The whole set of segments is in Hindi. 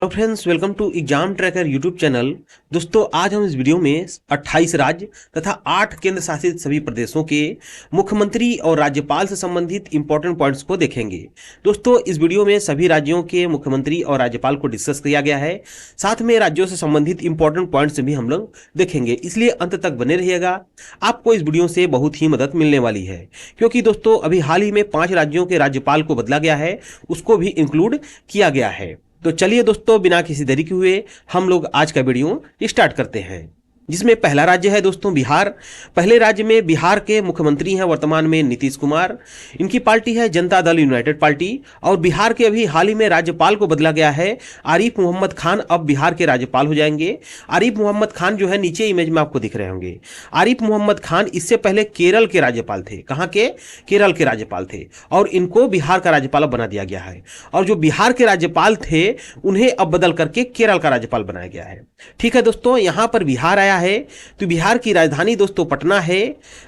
Hello friends, welcome to exam tracker YouTube channel. दोस्तों, आज हम इस वीडियो में 28 राज्य तथा 8 केंद्र शासित सभी प्रदेशों के मुख्यमंत्री और राज्यपाल से संबंधित इंपॉर्टेंट पॉइंट्स को देखेंगे। दोस्तों, इस वीडियो में सभी राज्यों के मुख्यमंत्री और राज्यपाल को डिस्कस किया गया है। साथ में राज्यों से संबंधित इंपॉर्टेंट पॉइंट्स भी हम लोग देखेंगे, इसलिए अंत तक बने रहिएगा। आपको इस वीडियो से बहुत ही मदद मिलने वाली है, क्योंकि दोस्तों अभी हाल ही में 5 राज्यों के राज्यपाल को बदला गया है, उसको भी इंक्लूड किया गया है। तो चलिए दोस्तों, बिना किसी देरी के हुए हम लोग आज का वीडियो स्टार्ट करते हैं, जिसमें पहला राज्य है दोस्तों बिहार। पहले राज्य में बिहार के मुख्यमंत्री हैं वर्तमान में नीतीश कुमार। इनकी पार्टी है जनता दल यूनाइटेड पार्टी। और बिहार के अभी हाल ही में राज्यपाल को बदला गया है। आरिफ मोहम्मद खान अब बिहार के राज्यपाल हो जाएंगे। आरिफ मोहम्मद खान जो है नीचे इमेज में आपको दिख रहे होंगे। आरिफ मोहम्मद खान इससे पहले केरल के राज्यपाल थे। कहाँ के? केरल के राज्यपाल थे, और इनको बिहार का राज्यपाल अब बना दिया गया है। और जो बिहार के राज्यपाल थे उन्हें अब बदल करके केरल का राज्यपाल बनाया गया है। ठीक है दोस्तों, यहां पर बिहार आया है तो बिहार की राजधानी दोस्तों पटना है।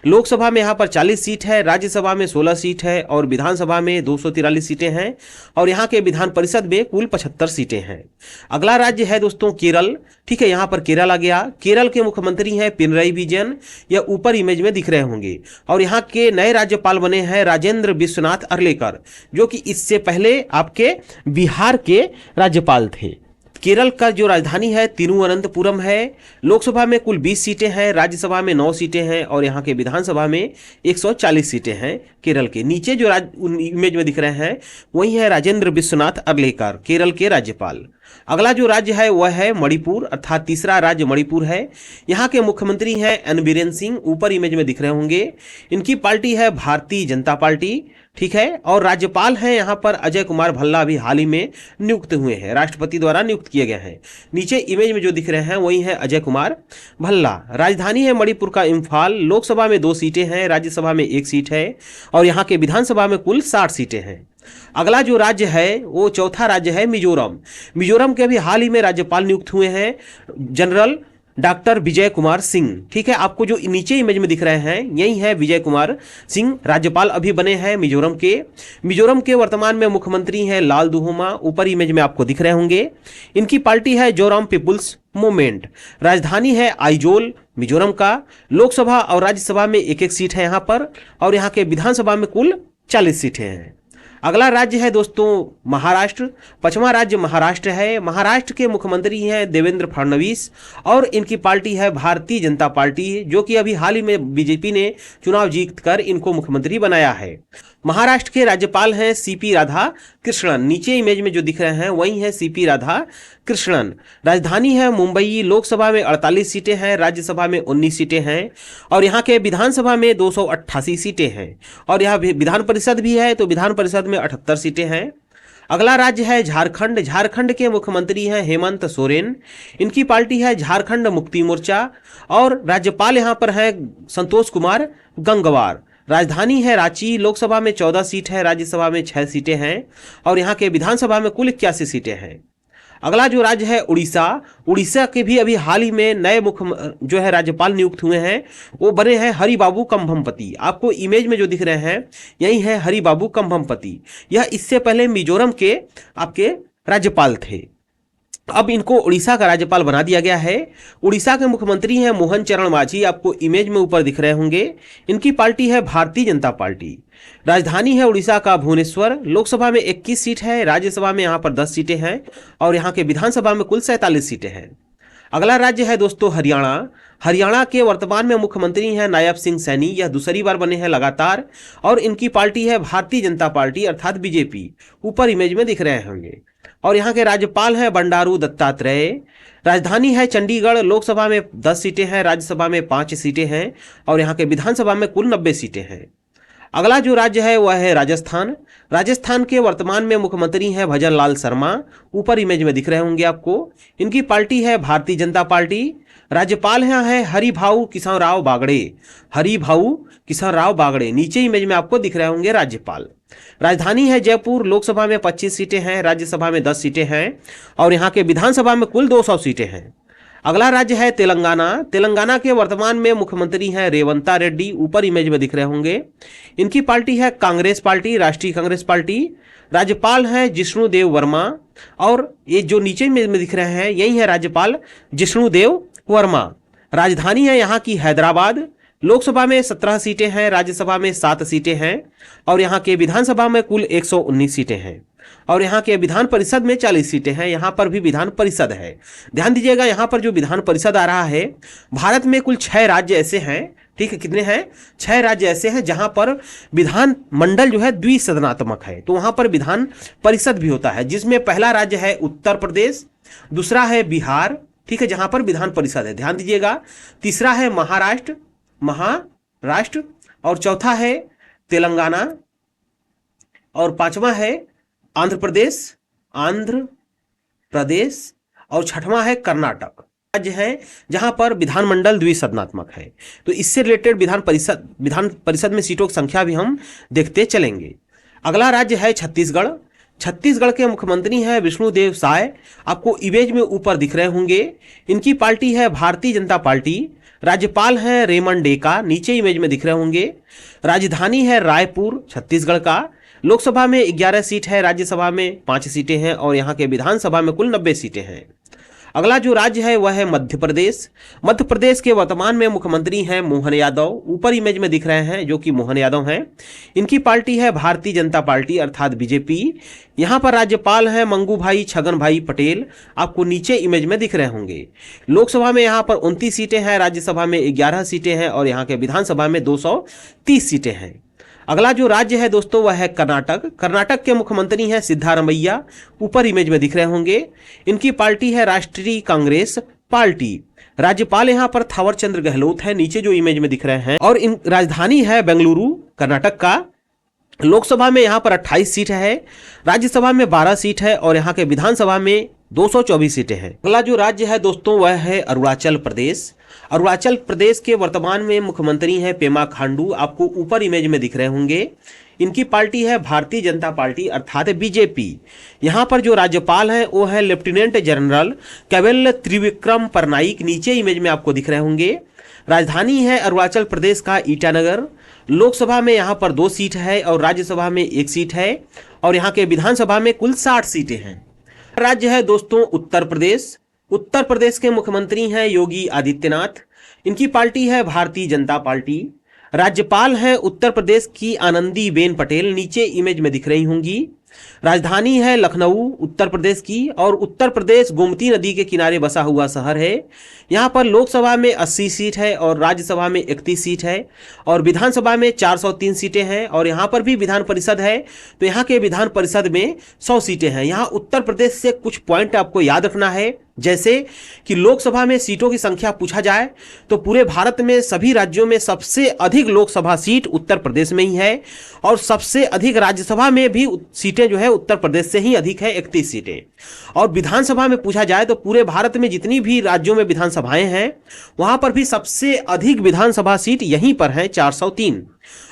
लोकसभा में यहां पर 40 सीट है, राज्यसभा में 16 सीट है, और विधानसभा में 243 सीटें हैं, और यहां के विधान परिषद में कुल 75 सीटें हैं। अगला राज्य है दोस्तों केरल। ठीक है, यहां पर केरल आ गया। केरल के मुख्यमंत्री हैं पिनरई विजयन, यह ऊपर इमेज में दिख रहे होंगे। और यहां के नए राज्यपाल बने हैं राजेंद्र विश्वनाथ अर्लेकर, जो कि इससे पहले आपके बिहार के राज्यपाल थे। केरल का जो राजधानी है तिरुवनंतपुरम है। लोकसभा में कुल 20 सीटें हैं, राज्यसभा में 9 सीटें हैं, और यहाँ के विधानसभा में 140 सीटें हैं केरल के। नीचे जो इमेज में दिख रहे हैं वही है राजेंद्र विश्वनाथ अर्लेकर, केरल के राज्यपाल। अगला जो राज्य है वह है मणिपुर, अर्थात तीसरा राज्य मणिपुर है। यहाँ के मुख्यमंत्री हैं एन बीरेन सिंह, ऊपर इमेज में दिख रहे होंगे। इनकी पार्टी है भारतीय जनता पार्टी। ठीक है, और राज्यपाल हैं यहाँ पर अजय कुमार भल्ला, अभी हाल ही में नियुक्त हुए हैं, राष्ट्रपति द्वारा नियुक्त किए गए हैं। नीचे इमेज में जो दिख रहे हैं वही है अजय कुमार भल्ला। राजधानी है मणिपुर का इम्फाल। लोकसभा में 2 सीटें हैं, राज्यसभा में 1 सीट है, और यहाँ के विधानसभा में कुल 60 सीटें हैं। अगला जो राज्य है वो चौथा राज्य है मिजोरम। मिजोरम के अभी हाल ही में राज्यपाल नियुक्त हुए हैं जनरल डॉक्टर विजय कुमार सिंह। ठीक है, आपको जो नीचे इमेज में दिख रहे हैं यही है विजय कुमार सिंह, राज्यपाल अभी बने हैं मिजोरम के। मिजोरम के वर्तमान में मुख्यमंत्री हैं लाल दुहोमा, ऊपर इमेज में आपको दिख रहे होंगे। इनकी पार्टी है जोरम पीपुल्स मूवमेंट। राजधानी है आइजोल मिजोरम का। लोकसभा और राज्यसभा में 1-1 सीट है यहाँ पर, और यहाँ के विधानसभा में कुल 40 सीटें हैं। अगला राज्य है दोस्तों महाराष्ट्र। 5वां राज्य महाराष्ट्र है। महाराष्ट्र के मुख्यमंत्री हैं देवेंद्र फडणवीस, और इनकी पार्टी है भारतीय जनता पार्टी, जो कि अभी हाल ही में बीजेपी ने चुनाव जीतकर इनको मुख्यमंत्री बनाया है। महाराष्ट्र के राज्यपाल हैं सीपी राधा कृष्णन। नीचे इमेज में जो दिख रहे हैं वही है सीपी राधा कृष्णन। राजधानी है मुंबई। लोकसभा में 48 सीटें हैं, राज्यसभा में 19 सीटें हैं, और यहाँ के विधानसभा में 288 सीटें हैं, और यहाँ विधान परिषद भी है, तो विधान परिषद में 78 सीटें हैं। अगला राज्य है झारखंड। झारखंड के मुख्यमंत्री हैं हेमंत सोरेन। इनकी पार्टी है झारखंड मुक्ति मोर्चा, और राज्यपाल यहाँ पर है संतोष कुमार गंगवार। राजधानी है रांची। लोकसभा में 14 सीट है, राज्यसभा में 6 सीटें हैं, और यहाँ के विधानसभा में कुल 81 सीटें हैं। अगला जो राज्य है उड़ीसा। उड़ीसा के भी अभी हाल ही में नए मुख्य जो है राज्यपाल नियुक्त हुए हैं, वो बने हैं हरिबाबू कंभमपति। आपको इमेज में जो दिख रहे हैं यही है हरिबाबू कंभमपति। यह इससे पहले मिजोरम के आपके राज्यपाल थे, अब इनको उड़ीसा का राज्यपाल बना दिया गया है। उड़ीसा के मुख्यमंत्री हैं मोहन चरण मांझी, आपको इमेज में ऊपर दिख रहे होंगे। इनकी पार्टी है भारतीय जनता पार्टी। राजधानी है उड़ीसा का भुवनेश्वर। लोकसभा में 21 सीट है, राज्यसभा में यहाँ पर 10 सीटें हैं, और यहाँ के विधानसभा में कुल 47 सीटें हैं। अगला राज्य है दोस्तों हरियाणा। हरियाणा के वर्तमान में मुख्यमंत्री हैं नायब सिंह सैनी, यह दूसरी बार बने हैं लगातार, और इनकी पार्टी है भारतीय जनता पार्टी अर्थात बीजेपी, ऊपर इमेज में दिख रहे होंगे। और यहाँ के राज्यपाल हैं बंडारू दत्तात्रेय। राजधानी है चंडीगढ़। लोकसभा में 10 सीटें हैं, राज्यसभा में 5 सीटें हैं, और यहाँ के विधानसभा में कुल 90 सीटें हैं। अगला जो राज्य है वह है राजस्थान। राजस्थान के वर्तमान में मुख्यमंत्री हैं भजन लाल शर्मा, ऊपर इमेज में दिख रहे होंगे आपको। इनकी पार्टी है भारतीय जनता पार्टी। राज्यपाल यहाँ है हरिभाऊ किशन राव बागड़े। हरिभाऊ किशन राव बागड़े, नीचे इमेज में आपको दिख रहे होंगे राज्यपाल। राजधानी है जयपुर। लोकसभा में 25 सीटें हैं, राज्यसभा में 10 सीटें हैं, और यहाँ के विधानसभा में कुल 200 सीटें हैं। अगला राज्य है तेलंगाना। तेलंगाना के वर्तमान में मुख्यमंत्री हैं रेवंता रेड्डी, ऊपर इमेज में दिख रहे होंगे। इनकी पार्टी है कांग्रेस पार्टी, राष्ट्रीय कांग्रेस पार्टी। राज्यपाल हैं जिष्णुदेव वर्मा, और ये जो नीचे में दिख रहे हैं यही है राज्यपाल जिष्णुदेव वर्मा। राजधानी है यहाँ की हैदराबाद। लोकसभा में 17 सीटें हैं, राज्यसभा में 7 सीटें हैं, और यहाँ के विधानसभा में कुल 119 सीटें हैं, और यहाँ के विधान परिषद में 40 सीटें हैं। यहाँ पर भी विधान परिषद है। ध्यान दीजिएगा, यहाँ पर जो विधान परिषद आ रहा है, भारत में कुल 6 राज्य ऐसे हैं, ठीक है, कितने हैं? 6 राज्य ऐसे हैं जहां पर विधान मंडल जो है द्विसदनात्मक है, तो वहां पर विधान परिषद भी होता है, जिसमें पहला राज्य है उत्तर प्रदेश, दूसरा है बिहार, ठीक है, जहां पर विधान परिषद है, ध्यान दीजिएगा। तीसरा है महाराष्ट्र, और चौथा है तेलंगाना, और पांचवा है आंध्र प्रदेश, और छठवां है कर्नाटक। राज्य है जहां पर विधानमंडल द्विसदनात्मक है। तो इससे रिलेटेड विधान परिषद में सीटों की संख्या भी हम देखते चलेंगे। अगला राज्य है छत्तीसगढ़। छत्तीसगढ़ के मुख्यमंत्री हैं विष्णुदेव साय, आपको इमेज में ऊपर दिख रहे होंगे। इनकी पार्टी है भारतीय जनता पार्टी। राज्यपाल हैं रेमन डेका, नीचे इमेज में दिख रहे होंगे। राजधानी है रायपुर, छत्तीसगढ़ का। लोकसभा में 11 सीट है, राज्यसभा में 5 सीटें हैं, और यहाँ के विधानसभा में कुल 90 सीटें हैं। अगला जो राज्य है वह है मध्य प्रदेश। मध्य प्रदेश के वर्तमान में मुख्यमंत्री हैं मोहन यादव, ऊपर इमेज में दिख रहे हैं, जो कि मोहन यादव हैं। इनकी पार्टी है भारतीय जनता पार्टी अर्थात बीजेपी। यहाँ पर राज्यपाल हैं मंगू भाई छगन भाई पटेल, आपको नीचे इमेज में दिख रहे होंगे। लोकसभा में यहाँ पर 29 सीटें हैं, राज्यसभा में 11 सीटें हैं, और यहाँ के विधानसभा में 230 सीटें हैं। अगला जो राज्य है दोस्तों वह है कर्नाटक। कर्नाटक के मुख्यमंत्री हैं सिद्धारमैया, ऊपर इमेज में दिख रहे होंगे। इनकी पार्टी है राष्ट्रीय कांग्रेस पार्टी। राज्यपाल यहाँ पर थावर चंद गहलोत है, नीचे जो इमेज में दिख रहे हैं, और इन राजधानी है बेंगलुरु कर्नाटक का। लोकसभा में यहाँ पर 28 सीट है, राज्यसभा में 12 सीट है, और यहाँ के विधानसभा में 224 सीटें हैं। अगला जो राज्य है दोस्तों वह है अरुणाचल प्रदेश। अरुणाचल प्रदेश के वर्तमान में मुख्यमंत्री हैं पेमा खांडू, आपको ऊपर इमेज में दिख रहे होंगे। इनकी पार्टी है भारतीय जनता पार्टी अर्थात बीजेपी। यहाँ पर जो राज्यपाल हैं वो है लेफ्टिनेंट जनरल केवल त्रिविक्रम परनाइक, नीचे इमेज में आपको दिख रहे होंगे। राजधानी है अरुणाचल प्रदेश का ईटानगर। लोकसभा में यहाँ पर 2 सीट है, और राज्यसभा में 1 सीट है, और यहाँ के विधानसभा में कुल 60 सीटें हैं। राज्य है दोस्तों उत्तर प्रदेश। उत्तर प्रदेश के मुख्यमंत्री हैं योगी आदित्यनाथ। इनकी पार्टी है भारतीय जनता पार्टी। राज्यपाल हैं उत्तर प्रदेश की आनंदीबेन पटेल, नीचे इमेज में दिख रही होंगी। राजधानी है लखनऊ उत्तर प्रदेश की, और उत्तर प्रदेश गोमती नदी के किनारे बसा हुआ शहर है। यहाँ पर लोकसभा में 80 सीट है, और राज्यसभा में 31 सीट है, और विधानसभा में 403 सीटें हैं, और यहाँ पर भी विधान परिषद है। तो यहाँ के विधान परिषद में 100 सीटें हैं। यहाँ उत्तर प्रदेश से कुछ पॉइंट आपको याद रखना है, जैसे कि लोकसभा में सीटों की संख्या पूछा जाए तो पूरे भारत में सभी राज्यों में सबसे अधिक लोकसभा सीट उत्तर प्रदेश में ही है, और सबसे अधिक राज्यसभा में भी सीटें जो है उत्तर प्रदेश से ही अधिक है, 31 सीटें। और विधानसभा में पूछा जाए तो पूरे भारत में जितनी भी राज्यों में विधानसभाएं हैं वहां पर भी सबसे अधिक विधानसभा सीट यहीं पर है, 403।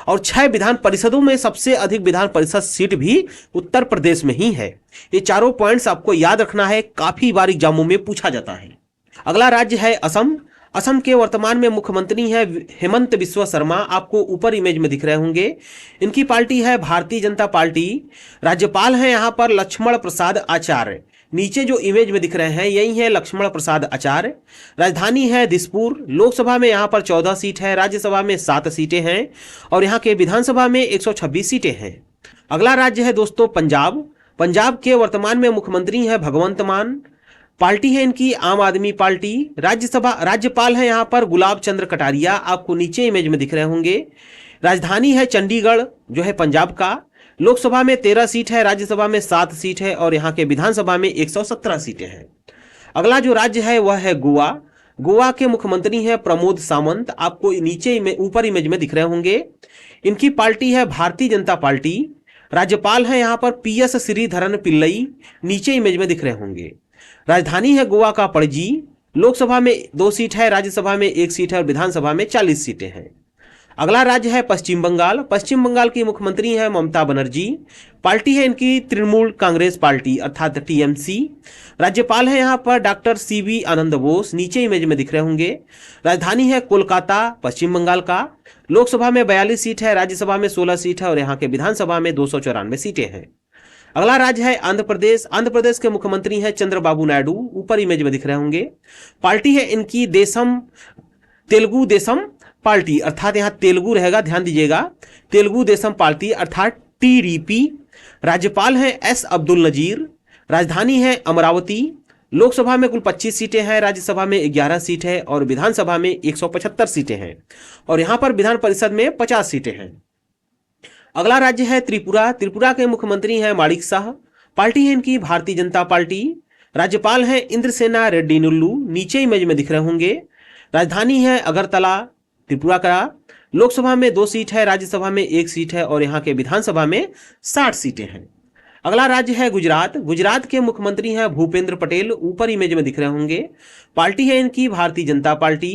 और 6 विधान परिषदों में सबसे अधिक विधान परिषद सीट भी उत्तर प्रदेश में ही है। ये चारों पॉइंट्स आपको याद रखना है, काफी बार एग्जामों में पूछा जाता है। अगला राज्य है असम। असम के वर्तमान में मुख्यमंत्री हैं हेमंत बिस्वा शर्मा, आपको ऊपर इमेज में दिख रहे होंगे। इनकी पार्टी है भारतीय जनता पार्टी। राज्यपाल हैं यहाँ पर लक्ष्मण प्रसाद आचार्य, नीचे जो इमेज में दिख रहे हैं यही है लक्ष्मण प्रसाद आचार्य। राजधानी है दिसपुर। लोकसभा में यहाँ पर 14 सीट है, राज्यसभा में 7 सीटें हैं, और यहाँ के विधानसभा में 126 सीटें हैं। अगला राज्य है दोस्तों पंजाब। पंजाब के वर्तमान में मुख्यमंत्री हैं भगवंत मान। पार्टी है इनकी आम आदमी पार्टी। राज्यपाल है यहाँ पर गुलाब चंद्र कटारिया, आपको नीचे इमेज में दिख रहे होंगे। राजधानी है चंडीगढ़ जो है पंजाब का। लोकसभा में 13 सीट है, राज्यसभा में 7 सीट है, और यहाँ के विधानसभा में 117 सीटें हैं। अगला जो राज्य है वह है गोवा। गोवा के मुख्यमंत्री हैं प्रमोद सावंत, आपको नीचे ऊपर इमेज में दिख रहे होंगे। इनकी पार्टी है भारतीय जनता पार्टी। राज्यपाल हैं यहाँ पर PS श्रीधरन पिल्लई, नीचे इमेज में दिख रहे होंगे। राजधानी है गोवा का पणजी। लोकसभा में 2 सीट है, राज्यसभा में 1 सीट है, और विधानसभा में 40 सीटें हैं। अगला राज्य है पश्चिम बंगाल। पश्चिम बंगाल की मुख्यमंत्री है ममता बनर्जी। पार्टी है इनकी तृणमूल कांग्रेस पार्टी अर्थात टीएमसी। राज्यपाल है यहाँ पर डॉक्टर सीवी आनंद बोस, नीचे इमेज में दिख रहे होंगे। राजधानी है कोलकाता पश्चिम बंगाल का। लोकसभा में 42 सीट है, राज्यसभा में 16 सीट है और यहाँ के विधानसभा में 294 सीटें हैं। अगला राज्य है आंध्र प्रदेश। आंध्र प्रदेश के मुख्यमंत्री हैं चंद्रबाबू नायडू, ऊपर इमेज में दिख रहे होंगे। पार्टी है इनकी तेलुगु देशम पार्टी अर्थात यहाँ तेलुगु रहेगा, ध्यान दीजिएगा, तेलुगु देशम पार्टी अर्थात टीडीपी। राज्यपाल हैं एस अब्दुल नजीर। राजधानी है अमरावती। लोकसभा में कुल 25 सीटें हैं, राज्यसभा में 11 सीट है और विधानसभा में 175 सीटें हैं और यहाँ पर विधान परिषद में 50 सीटें हैं। अगला राज्य है त्रिपुरा। त्रिपुरा के मुख्यमंत्री हैं माणिक शाह। पार्टी है इनकी भारतीय जनता पार्टी। राज्यपाल हैं इंद्रसेना रेड्डी नुल्लू, नीचे इमेज में दिख रहे होंगे। राजधानी है अगरतला त्रिपुरा का। लोकसभा में 2 सीट है, राज्यसभा में 1 सीट है और यहाँ के विधानसभा में 60 सीटें हैं। अगला राज्य है गुजरात। गुजरात के मुख्यमंत्री हैं भूपेंद्र पटेल, ऊपर इमेज में दिख रहे होंगे। पार्टी है इनकी भारतीय जनता पार्टी।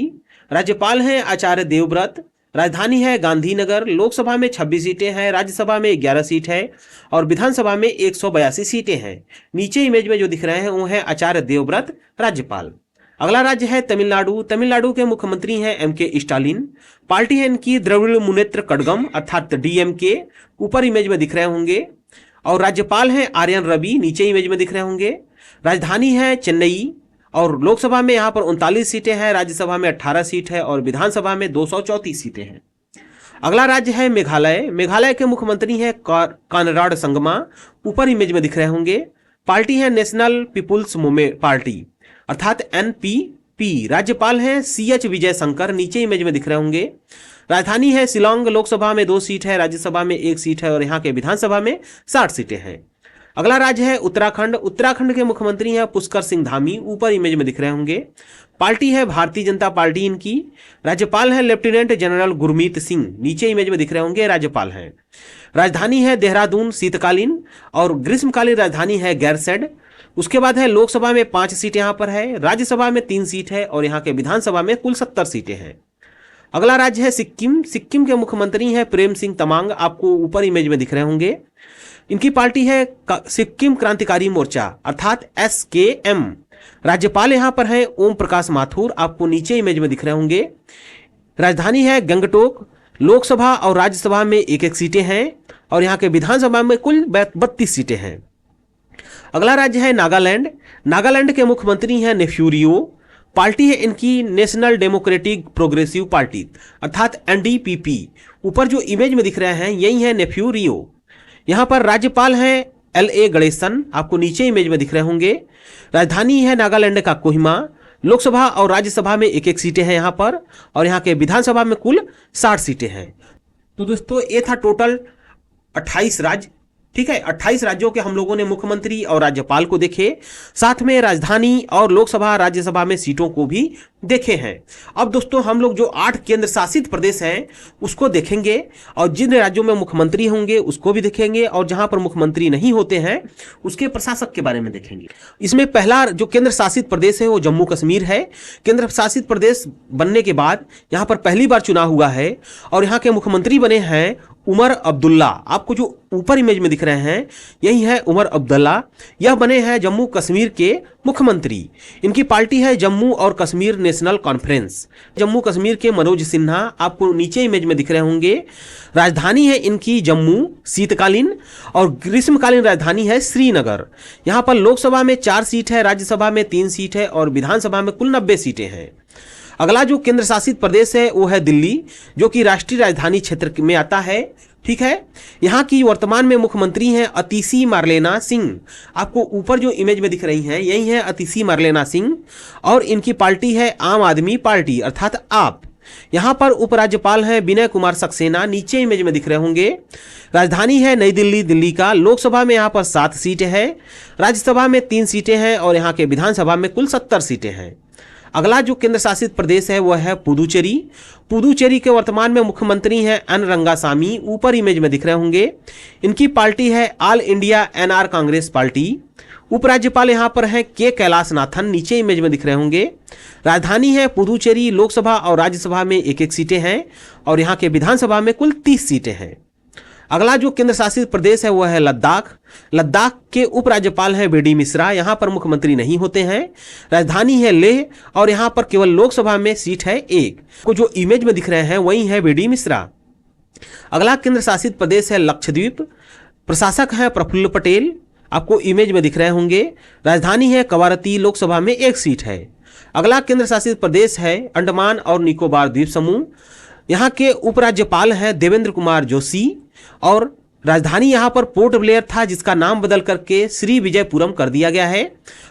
राज्यपाल हैं आचार्य देवव्रत। राजधानी है गांधीनगर। लोकसभा में 26 सीटें हैं, राज्यसभा में 11 सीट है और विधानसभा में 182 सीटें हैं। नीचे इमेज में जो दिख रहे हैं वो है आचार्य देवव्रत राज्यपाल। अगला राज्य है तमिलनाडु। तमिलनाडु के मुख्यमंत्री हैं एमके स्टालिन। पार्टी है इनकी द्रविड़ मुनेत्र कड़गम अर्थात डीएमके, ऊपर इमेज में दिख रहे होंगे और राज्यपाल हैं आर्यन रवि, नीचे इमेज में दिख रहे होंगे। राजधानी है चेन्नई और लोकसभा में यहाँ पर 39 सीटें हैं, राज्यसभा में 18 सीट है और विधानसभा में 234 सीटें हैं। अगला राज्य है मेघालय। मेघालय के मुख्यमंत्री हैं कॉनराड संगमा, ऊपर इमेज में दिख रहे होंगे। पार्टी है नेशनल पीपुल्स मूवमेंट पार्टी अर्थात एनपीपी। राज्यपाल हैं सीएच विजय शंकर, नीचे इमेज में दिख रहे होंगे। राजधानी है शिलोंग। लोकसभा में 2 सीट है, राज्यसभा में 1 सीट है और यहाँ के विधानसभा में 60 सीटें हैं। अगला राज्य है उत्तराखंड। उत्तराखंड के मुख्यमंत्री हैं पुष्कर सिंह धामी, ऊपर इमेज में दिख रहे होंगे। पार्टी है भारतीय जनता पार्टी इनकी। राज्यपाल हैं लेफ्टिनेंट जनरल गुरमीत सिंह, नीचे इमेज में दिख रहे होंगे, राज्यपाल हैं। राजधानी है देहरादून शीतकालीन और ग्रीष्मकालीन राजधानी है गैरसैंण। उसके बाद है लोकसभा में 5 सीट यहाँ पर है, राज्यसभा में 3 सीट है और यहाँ के विधानसभा में कुल 70 सीटें हैं। अगला राज्य है सिक्किम। सिक्किम के मुख्यमंत्री हैं प्रेम सिंह तमांग, आपको ऊपर इमेज में दिख रहे होंगे। इनकी पार्टी है सिक्किम क्रांतिकारी मोर्चा अर्थात एसकेएम। राज्यपाल यहाँ पर है ओम प्रकाश माथुर, आपको नीचे इमेज में दिख रहे होंगे। राजधानी है गंगटोक। लोकसभा और राज्यसभा में 1-1 सीटें हैं और यहाँ के विधानसभा में कुल 32 सीटें हैं। अगला राज्य है नागालैंड। नागालैंड के मुख्यमंत्री हैं नेफ्यू। पार्टी है इनकी नेशनल डेमोक्रेटिक प्रोग्रेसिव पार्टी अर्थात एनडीपीपी, ऊपर जो इमेज में दिख रहे हैं यही है नेफ्यू रियो। यहाँ पर राज्यपाल हैं एलए गणेशन, आपको नीचे इमेज में दिख रहे होंगे। राजधानी है नागालैंड का कोहिमा। लोकसभा और राज्यसभा में 1-1 सीटें हैं यहाँ पर और यहाँ के विधानसभा में कुल 60 सीटें हैं। तो दोस्तों ये था टोटल 28 राज्य, ठीक है। 28 राज्यों के हम लोगों ने मुख्यमंत्री और राज्यपाल को देखे, साथ में राजधानी और लोकसभा राज्यसभा में सीटों को भी देखे हैं। अब दोस्तों हम लोग जो 8 केंद्र शासित प्रदेश हैं उसको देखेंगे और जिन राज्यों में मुख्यमंत्री होंगे उसको भी देखेंगे और जहां पर मुख्यमंत्री नहीं होते हैं उसके प्रशासक के बारे में देखेंगे। इसमें पहला जो केंद्र शासित प्रदेश है वो जम्मू कश्मीर है। केंद्र शासित प्रदेश बनने के बाद यहाँ पर पहली बार चुनाव हुआ है और यहाँ के मुख्यमंत्री बने हैं उमर अब्दुल्ला, आपको जो ऊपर इमेज में दिख रहे हैं यही है उमर अब्दुल्ला। यह बने हैं जम्मू कश्मीर के मुख्यमंत्री। इनकी पार्टी है जम्मू और कश्मीर नेशनल कॉन्फ्रेंस। जम्मू कश्मीर के मनोज सिन्हा, आपको नीचे इमेज में दिख रहे होंगे। राजधानी है इनकी जम्मू शीतकालीन और ग्रीष्मकालीन राजधानी है श्रीनगर। यहाँ पर लोकसभा में 4 सीट है, राज्यसभा में 3 सीट है और विधानसभा में कुल 90 सीटें हैं। अगला जो केंद्र शासित प्रदेश है वो है दिल्ली, जो कि राष्ट्रीय राजधानी क्षेत्र में आता है, ठीक है। यहाँ की वर्तमान में मुख्यमंत्री हैं अतिशी मार्लेना सिंह, आपको ऊपर जो इमेज में दिख रही हैं यही है अतिशी मार्लेना सिंह और इनकी पार्टी है आम आदमी पार्टी अर्थात आप। यहाँ पर उपराज्यपाल हैं विनय कुमार सक्सेना, नीचे इमेज में दिख रहे होंगे। राजधानी है नई दिल्ली, दिल्ली का। लोकसभा में यहाँ पर 7 सीटें हैं, राज्यसभा में 3 सीटें हैं और यहाँ के विधानसभा में कुल 70 सीटें हैं। अगला जो केंद्र शासित प्रदेश है वह है पुदुचेरी। पुदुचेरी के वर्तमान में मुख्यमंत्री हैं एन रंगासामी, ऊपर इमेज में दिख रहे होंगे। इनकी पार्टी है all India NR Congress party. उपराज्यपाल यहाँ पर हैं के कैलाशनाथन, नीचे इमेज में दिख रहे होंगे। राजधानी है पुदुचेरी, लोकसभा और राज्यसभा में एक एक सीटें हैं और यहाँ के विधानसभा में कुल 30 सीटें हैं। अगला जो केंद्र शासित प्रदेश है वह है लद्दाख। लद्दाख के उपराज्यपाल हैं बीडी मिश्रा, यहाँ पर मुख्यमंत्री नहीं होते हैं। राजधानी है लेह और यहाँ पर केवल लोकसभा में सीट है एक। को जो इमेज में दिख रहे हैं वही है बीडी मिश्रा। अगला केंद्र शासित प्रदेश है लक्षद्वीप, प्रशासक है प्रफुल्ल पटेल, आपको इमेज में दिख रहे होंगे। राजधानी है कवारती, लोकसभा में एक सीट है। अगला केंद्र शासित प्रदेश है अंडमान और निकोबार द्वीप समूह, यहाँ के उपराज्यपाल हैं देवेंद्र कुमार जोशी और राजधानी यहाँ पर पोर्ट ब्लेयर था जिसका नाम बदल करके श्री विजयपुरम कर दिया गया है।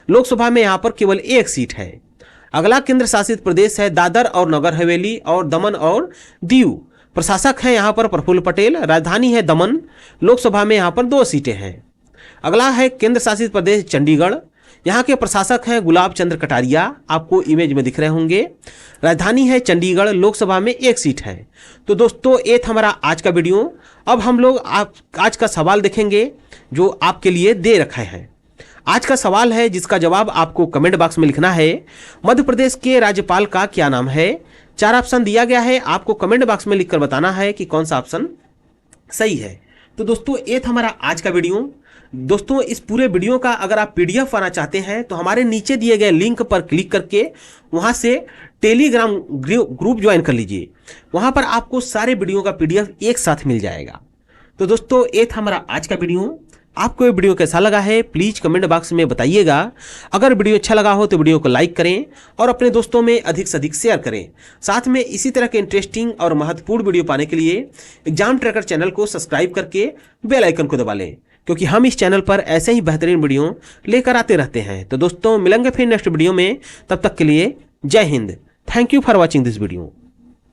लोकसभा में यहाँ पर केवल एक सीट है। अगला केंद्र शासित प्रदेश है दादर और नगर हवेली और दमन और दीव, प्रशासक हैं यहाँ पर प्रफुल्ल पटेल, राजधानी है दमन, लोकसभा में यहाँ पर 2 सीटें हैं। अगला है केंद्र शासित प्रदेश चंडीगढ़, यहाँ के प्रशासक हैं गुलाब चंद्र कटारिया, आपको इमेज में दिख रहे होंगे। राजधानी है चंडीगढ़, लोकसभा में एक सीट है। तो दोस्तों ये था हमारा आज का वीडियो। अब हम लोग आज का सवाल देखेंगे जो आपके लिए दे रखा है। आज का सवाल है जिसका जवाब आपको कमेंट बॉक्स में लिखना है। मध्य प्रदेश के राज्यपाल का क्या नाम है? 4 ऑप्शन दिया गया है, आपको कमेंट बॉक्स में लिखकर बताना है कि कौन सा ऑप्शन सही है। तो दोस्तों ये था हमारा आज का वीडियो। दोस्तों इस पूरे वीडियो का अगर आप पीडीएफ पाना चाहते हैं तो हमारे नीचे दिए गए लिंक पर क्लिक करके वहां से टेलीग्राम ग्रुप ज्वाइन कर लीजिए। वहां पर आपको सारे वीडियो का पीडीएफ एक साथ मिल जाएगा। तो दोस्तों ये था हमारा आज का वीडियो। आपको ये वीडियो कैसा लगा है प्लीज कमेंट बॉक्स में बताइएगा। अगर वीडियो अच्छा लगा हो तो वीडियो को लाइक करें और अपने दोस्तों में अधिक से अधिक शेयर करें। साथ में इसी तरह के इंटरेस्टिंग और महत्वपूर्ण वीडियो पाने के लिए एग्जाम ट्रैकर चैनल को सब्सक्राइब करके बेल आइकन को दबा लें, क्योंकि हम इस चैनल पर ऐसे ही बेहतरीन वीडियो लेकर आते रहते हैं। तो दोस्तों मिलेंगे फिर नेक्स्ट वीडियो में, तब तक के लिए जय Hind. Thank you for watching this video.